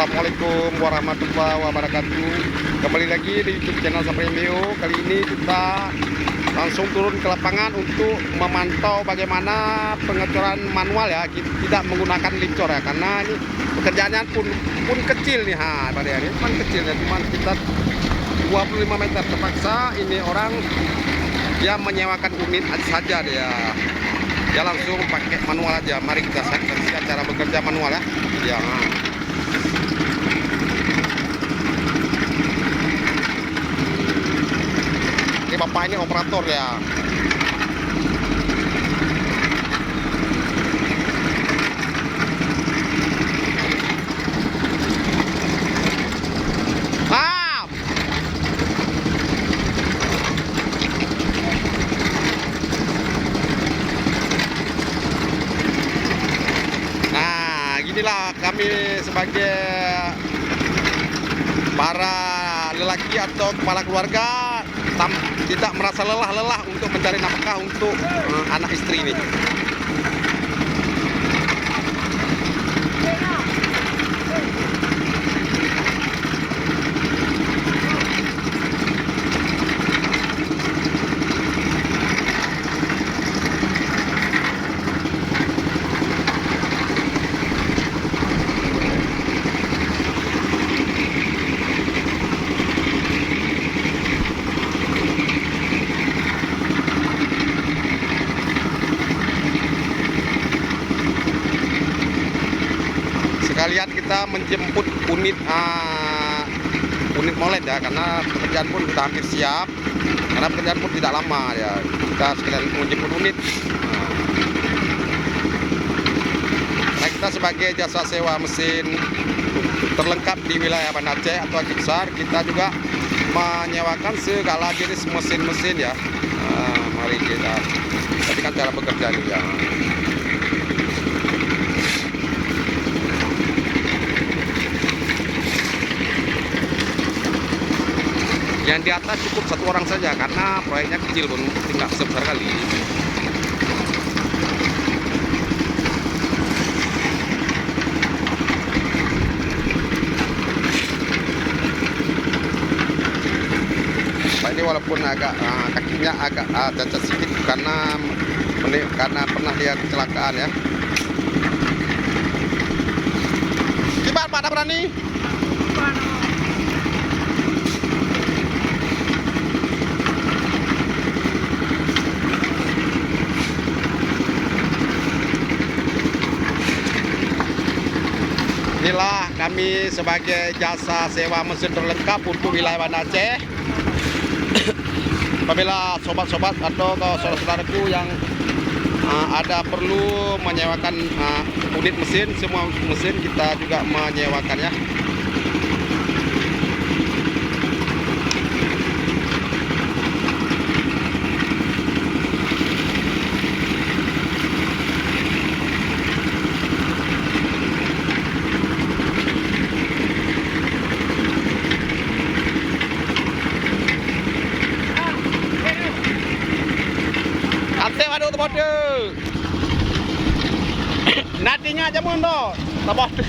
Assalamualaikum warahmatullahi wabarakatuh. Kembali lagi di YouTube channel Sapremio. Kali ini kita langsung turun ke lapangan untuk memantau bagaimana pengecoran manual ya, tidak menggunakan licor ya, karena ini pekerjaannya pun kecil nih, pada ini cuma kecilnya, cuma sekitar 25 meter. Terpaksa ini orang dia menyewakan unit saja dia langsung pakai manual aja. Mari kita saksikan cara bekerja manual ya. Ini bapak ini operator ya. Inilah kami sebagai para lelaki atau kepala keluarga tidak merasa lelah untuk mencari nafkah untuk anak istri ini. Sekalian kita menjemput unit molen ya, karena pekerjaan pun sudah hampir siap, karena pekerjaan pun tidak lama ya, kita sekalian menjemput unit. Nah, kita sebagai jasa sewa mesin terlengkap di wilayah Banda Aceh atau Aceh Besar, kita juga menyewakan segala jenis mesin-mesin ya. Mari kita perhatikan cara bekerja ini ya. Yang di atas cukup satu orang saja karena proyeknya kecil pun tidak sebesar kali. Pak ini walaupun agak kakinya agak cacat sedikit karena pernah dia kecelakaan ya. Gimana Pak, ada berani? Inilah kami sebagai jasa sewa mesin terlengkap untuk wilayah Banda Aceh. Apabila sobat-sobat atau saudara-saudaraku yang ada perlu menyewakan unit mesin, semua mesin kita juga menyewakannya. Nantinya aja mundo, tak bodoh.